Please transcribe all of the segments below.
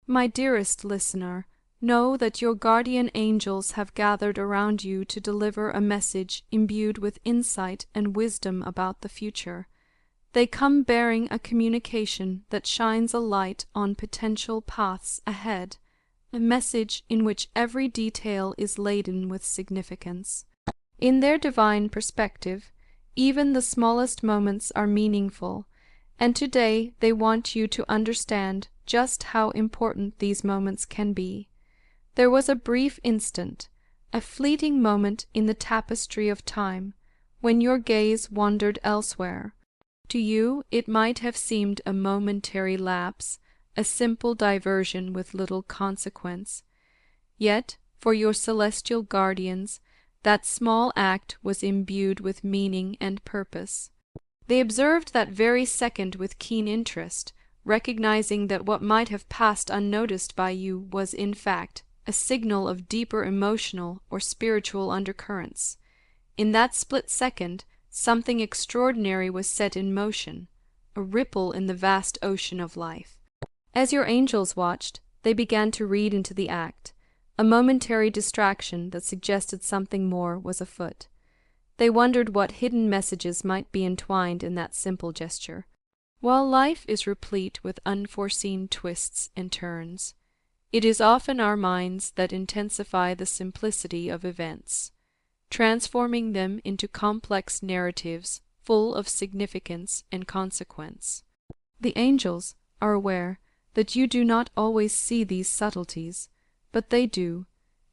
My dearest listener, know that your guardian angels have gathered around you to deliver a message imbued with insight and wisdom about the future. They come bearing a communication that shines a light on potential paths ahead, a message in which every detail is laden with significance. In their divine perspective, even the smallest moments are meaningful, and today they want you to understand just how important these moments can be. There was a brief instant, a fleeting moment in the tapestry of time, when your gaze wandered elsewhere. To you it might have seemed a momentary lapse, a simple diversion with little consequence. Yet, for your celestial guardians, that small act was imbued with meaning and purpose. They observed that very second with keen interest, recognizing that what might have passed unnoticed by you was in fact a signal of deeper emotional or spiritual undercurrents. In that split second, something extraordinary was set in motion, a ripple in the vast ocean of life. As your angels watched, they began to read into the act, a momentary distraction that suggested something more was afoot. They wondered what hidden messages might be entwined in that simple gesture. While life is replete with unforeseen twists and turns, it is often our minds that intensify the simplicity of events, transforming them into complex narratives full of significance and consequence. The angels are aware that you do not always see these subtleties, but they do,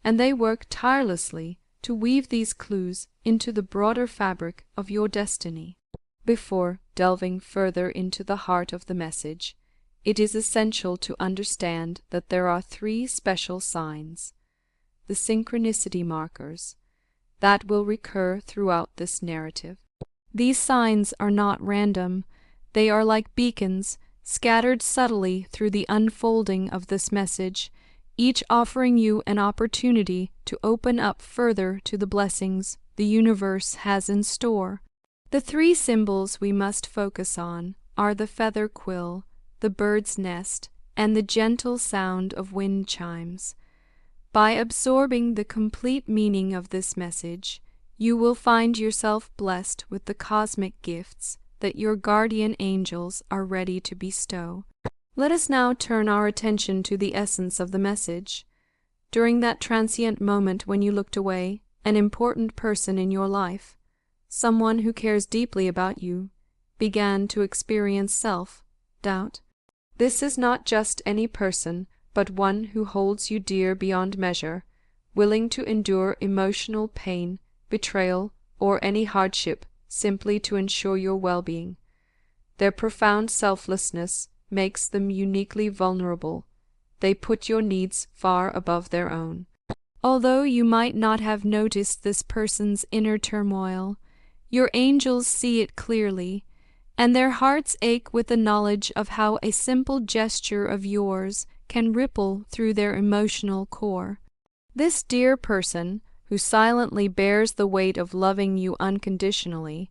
and they work tirelessly to weave these clues into the broader fabric of your destiny. Before delving further into the heart of the message, it is essential to understand that there are three special signs, the synchronicity markers, that will recur throughout this narrative. These signs are not random, they are like beacons scattered subtly through the unfolding of this message, each offering you an opportunity to open up further to the blessings the universe has in store. The three symbols we must focus on are the feather quill, the bird's nest, and the gentle sound of wind chimes. By absorbing the complete meaning of this message, you will find yourself blessed with the cosmic gifts that your guardian angels are ready to bestow. Let us now turn our attention to the essence of the message. During that transient moment when you looked away, an important person in your life, someone who cares deeply about you, began to experience self-doubt. This is not just any person, but one who holds you dear beyond measure, willing to endure emotional pain, betrayal, or any hardship simply to ensure your well-being. Their profound selflessness makes them uniquely vulnerable. They put your needs far above their own. Although you might not have noticed this person's inner turmoil, your angels see it clearly, and their hearts ache with the knowledge of how a simple gesture of yours can ripple through their emotional core. This dear person, who silently bears the weight of loving you unconditionally,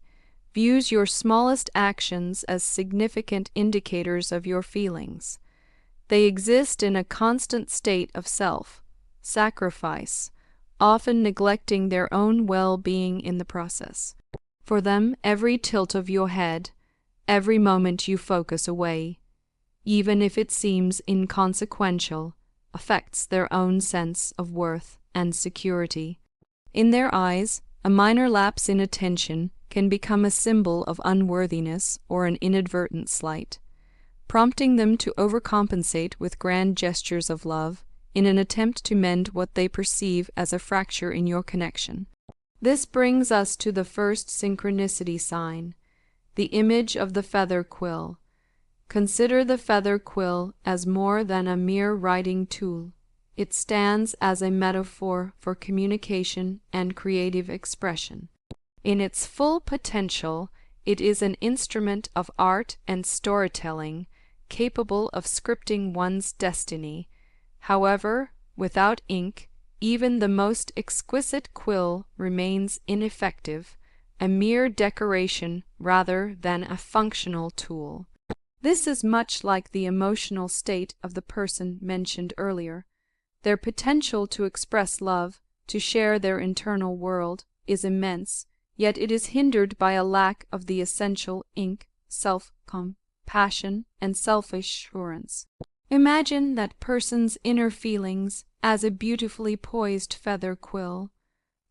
views your smallest actions as significant indicators of your feelings. They exist in a constant state of self-sacrifice, often neglecting their own well-being in the process. For them, every tilt of your head, every moment you focus away, even if it seems inconsequential, affects their own sense of worth and security. In their eyes, a minor lapse in attention can become a symbol of unworthiness or an inadvertent slight, prompting them to overcompensate with grand gestures of love in an attempt to mend what they perceive as a fracture in your connection. This brings us to the first synchronicity sign, the image of the feather quill. Consider the feather quill as more than a mere writing tool. It stands as a metaphor for communication and creative expression. In its full potential, it is an instrument of art and storytelling, capable of scripting one's destiny. However, without ink, even the most exquisite quill remains ineffective, a mere decoration rather than a functional tool. This is much like the emotional state of the person mentioned earlier. Their potential to express love, to share their internal world, is immense, yet it is hindered by a lack of the essential ink, self-compassion, and self-assurance. Imagine that person's inner feelings as a beautifully poised feather quill,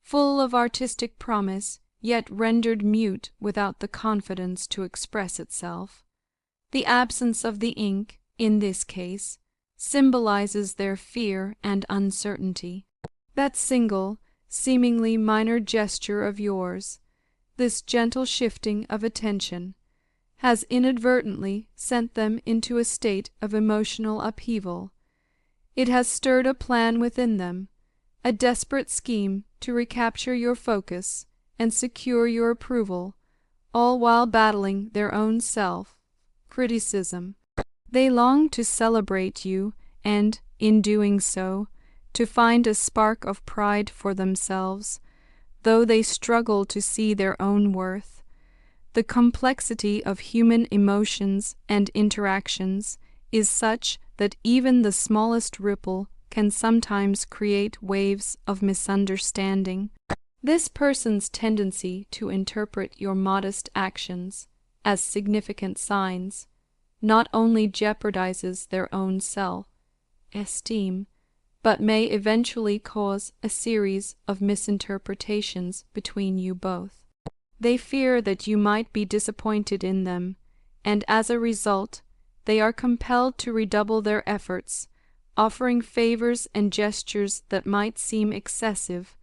full of artistic promise, yet rendered mute without the confidence to express itself. The absence of the ink, in this case, symbolizes their fear and uncertainty. That single, seemingly minor gesture of yours, this gentle shifting of attention, has inadvertently sent them into a state of emotional upheaval. It has stirred a plan within them, a desperate scheme to recapture your focus and secure your approval, all while battling their own self-criticism. They long to celebrate you and, in doing so, to find a spark of pride for themselves, though they struggle to see their own worth. The complexity of human emotions and interactions is such that even the smallest ripple can sometimes create waves of misunderstanding. This person's tendency to interpret your modest actions as significant signs not only jeopardizes their own self-esteem, but may eventually cause a series of misinterpretations between you both. They fear that you might be disappointed in them, and as a result, they are compelled to redouble their efforts, offering favors and gestures that might seem excessive,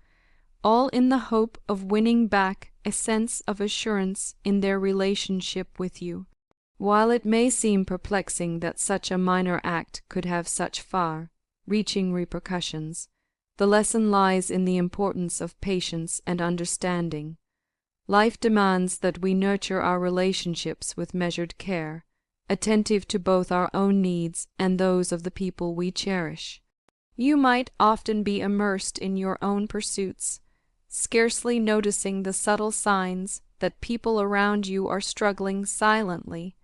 all in the hope of winning back a sense of assurance in their relationship with you. While it may seem perplexing that such a minor act could have such far-reaching repercussions, the lesson lies in the importance of patience and understanding. Life demands that we nurture our relationships with measured care, attentive to both our own needs and those of the people we cherish. You might often be immersed in your own pursuits, scarcely noticing the subtle signs that people around you are struggling silently.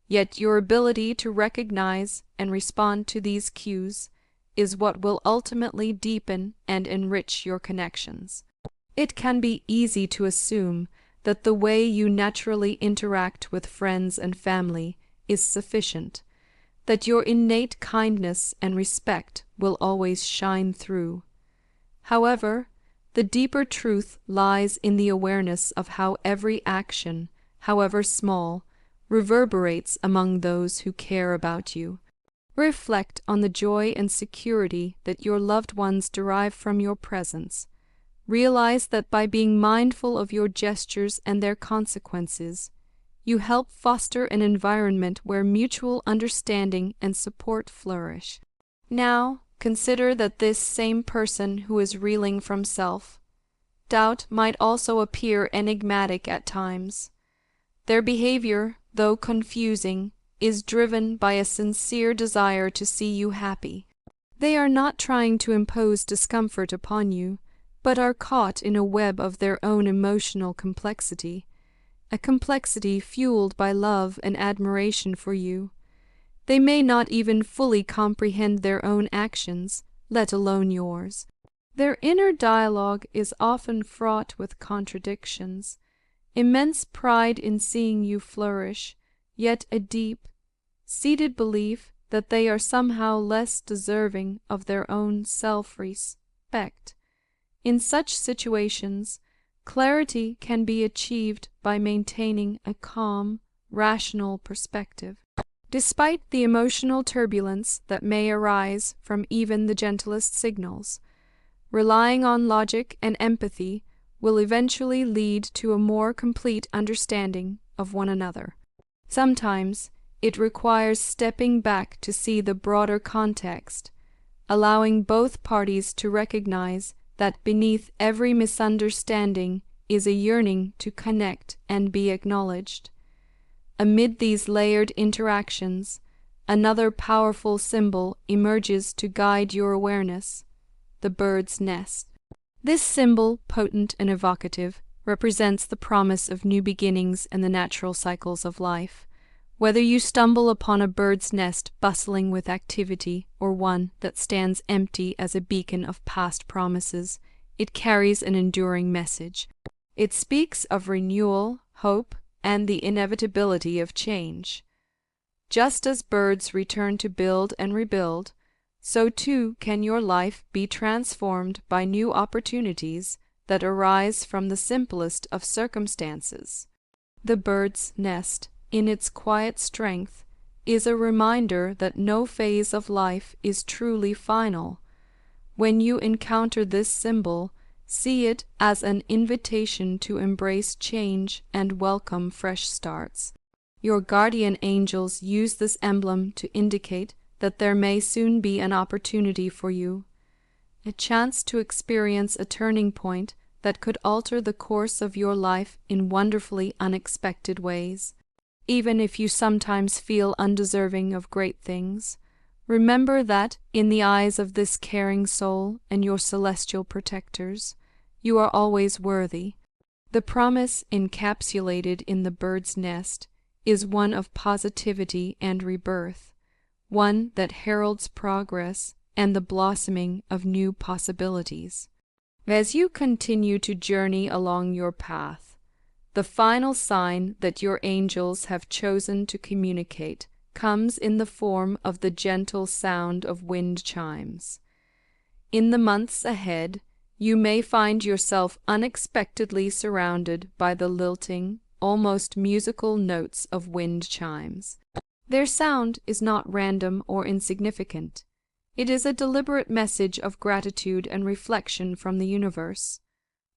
Yet your ability to recognize and respond to these cues is what will ultimately deepen and enrich your connections. It can be easy to assume that the way you naturally interact with friends and family is sufficient, that your innate kindness and respect will always shine through. However, the deeper truth lies in the awareness of how every action, however small, reverberates among those who care about you. Reflect on the joy and security that your loved ones derive from your presence. Realize that by being mindful of your gestures and their consequences, you help foster an environment where mutual understanding and support flourish. Now, consider that this same person who is reeling from self-doubt might also appear enigmatic at times. Their behavior, though confusing, is driven by a sincere desire to see you happy. They are not trying to impose discomfort upon you, but are caught in a web of their own emotional complexity, a complexity fueled by love and admiration for you. They may not even fully comprehend their own actions, let alone yours. Their inner dialogue is often fraught with contradictions, immense pride in seeing you flourish, yet a deep-seated belief that they are somehow less deserving of their own self-respect. In such situations, clarity can be achieved by maintaining a calm, rational perspective. Despite the emotional turbulence that may arise from even the gentlest signals, relying on logic and empathy will eventually lead to a more complete understanding of one another. Sometimes it requires stepping back to see the broader context, allowing both parties to recognize that beneath every misunderstanding is a yearning to connect and be acknowledged. Amid these layered interactions, another powerful symbol emerges to guide your awareness: the bird's nest. This symbol, potent and evocative, represents the promise of new beginnings and the natural cycles of life. Whether you stumble upon a bird's nest bustling with activity or one that stands empty as a beacon of past promises, it carries an enduring message. It speaks of renewal, hope, and the inevitability of change. Just as birds return to build and rebuild, so too can your life be transformed by new opportunities that arise from the simplest of circumstances. The bird's nest, in its quiet strength, is a reminder that no phase of life is truly final. When you encounter this symbol, see it as an invitation to embrace change and welcome fresh starts. Your guardian angels use this emblem to indicate that there may soon be an opportunity for you, a chance to experience a turning point that could alter the course of your life in wonderfully unexpected ways. Even if you sometimes feel undeserving of great things, remember that, in the eyes of this caring soul and your celestial protectors, you are always worthy. The promise encapsulated in the bird's nest is one of positivity and rebirth, one that heralds progress and the blossoming of new possibilities. As you continue to journey along your path, the final sign that your angels have chosen to communicate comes in the form of the gentle sound of wind chimes. In the months ahead, you may find yourself unexpectedly surrounded by the lilting, almost musical notes of wind chimes. Their sound is not random or insignificant. It is a deliberate message of gratitude and reflection from the universe.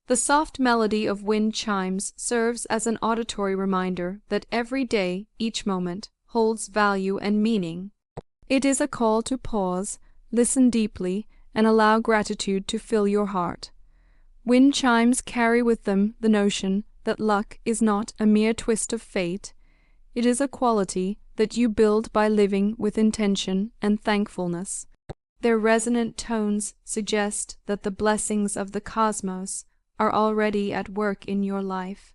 The soft melody of wind chimes serves as an auditory reminder that every day, each moment, holds value and meaning. It is a call to pause, listen deeply, and allow gratitude to fill your heart. Wind chimes carry with them the notion that luck is not a mere twist of fate. It is a quality that you build by living with intention and thankfulness. Their resonant tones suggest that the blessings of the cosmos are already at work in your life,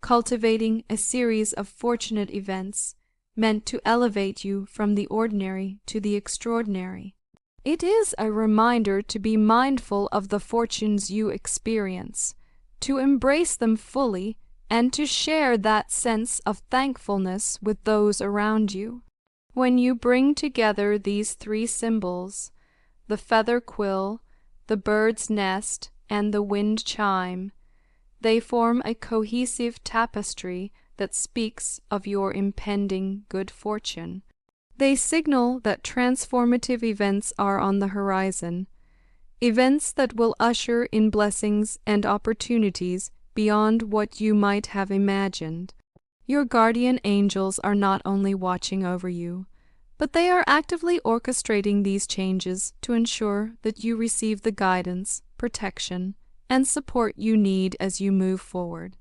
cultivating a series of fortunate events meant to elevate you from the ordinary to the extraordinary. It is a reminder to be mindful of the fortunes you experience, to embrace them fully, and to share that sense of thankfulness with those around you. When you bring together these three symbols, the feather quill, the bird's nest, and the wind chime, they form a cohesive tapestry that speaks of your impending good fortune. They signal that transformative events are on the horizon, events that will usher in blessings and opportunities beyond what you might have imagined. Your guardian angels are not only watching over you, but they are actively orchestrating these changes to ensure that you receive the guidance, protection, and support you need as you move forward.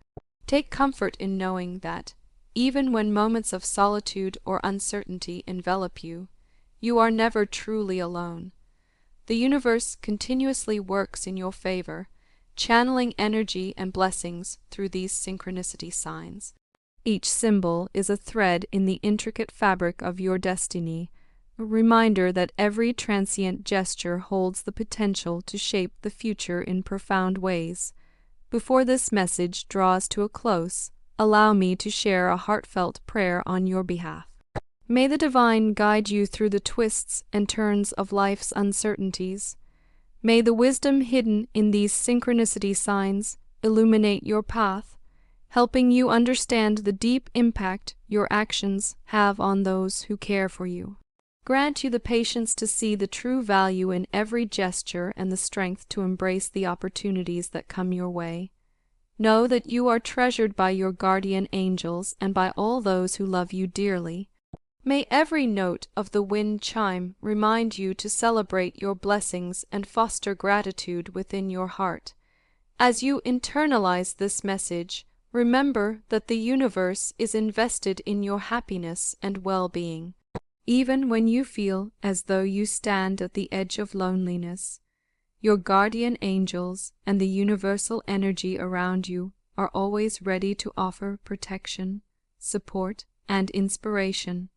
Take comfort in knowing that, even when moments of solitude or uncertainty envelop you, you are never truly alone. The universe continuously works in your favor, channeling energy and blessings through these synchronicity signs. Each symbol is a thread in the intricate fabric of your destiny, a reminder that every transient gesture holds the potential to shape the future in profound ways. Before this message draws to a close, allow me to share a heartfelt prayer on your behalf. May the divine guide you through the twists and turns of life's uncertainties. May the wisdom hidden in these synchronicity signs illuminate your path, helping you understand the deep impact your actions have on those who care for you. Grant you the patience to see the true value in every gesture and the strength to embrace the opportunities that come your way. Know that you are treasured by your guardian angels and by all those who love you dearly. May every note of the wind chime remind you to celebrate your blessings and foster gratitude within your heart. As you internalize this message, remember that the universe is invested in your happiness and well-being. Even when you feel as though you stand at the edge of loneliness, your guardian angels and the universal energy around you are always ready to offer protection, support, and inspiration.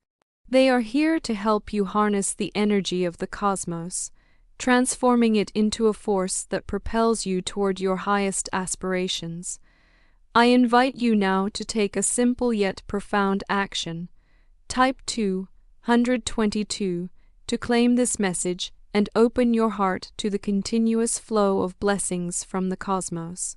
They are here to help you harness the energy of the cosmos, transforming it into a force that propels you toward your highest aspirations. I invite you now to take a simple yet profound action. Type 222 to claim this message and open your heart to the continuous flow of blessings from the cosmos.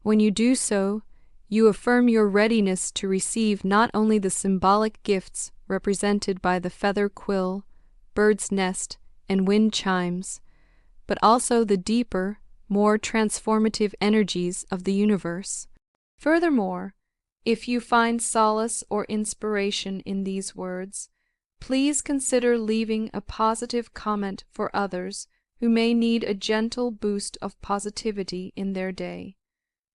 When you do so, you affirm your readiness to receive not only the symbolic gifts represented by the feather quill, bird's nest, and wind chimes, but also the deeper, more transformative energies of the universe. Furthermore, if you find solace or inspiration in these words, please consider leaving a positive comment for others who may need a gentle boost of positivity in their day.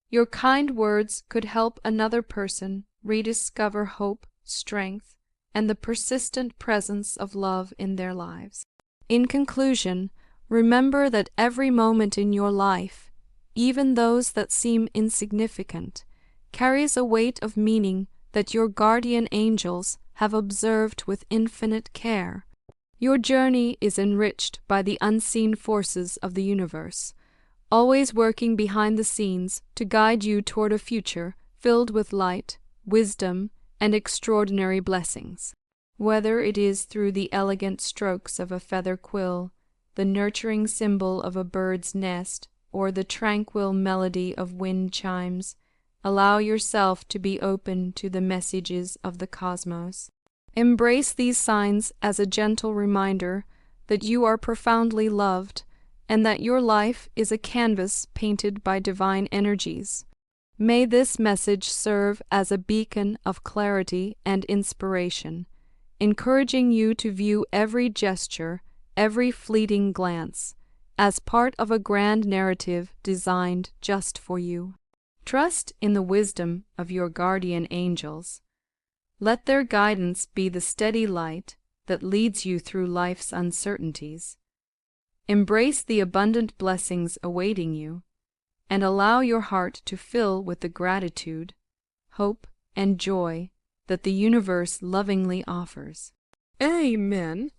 Your kind words could help another person rediscover hope, strength, and the persistent presence of love in their lives. In conclusion, remember that every moment in your life, even those that seem insignificant, carries a weight of meaning that your guardian angels have observed with infinite care. Your journey is enriched by the unseen forces of the universe, always working behind the scenes to guide you toward a future filled with light, wisdom, and extraordinary blessings. Whether it is through the elegant strokes of a feather quill, the nurturing symbol of a bird's nest, or the tranquil melody of wind chimes, allow yourself to be open to the messages of the cosmos. Embrace these signs as a gentle reminder that you are profoundly loved and that your life is a canvas painted by divine energies. May this message serve as a beacon of clarity and inspiration, encouraging you to view every gesture, every fleeting glance, as part of a grand narrative designed just for you. Trust in the wisdom of your guardian angels. Let their guidance be the steady light that leads you through life's uncertainties. Embrace the abundant blessings awaiting you, and allow your heart to fill with the gratitude, hope, and joy that the universe lovingly offers. Amen.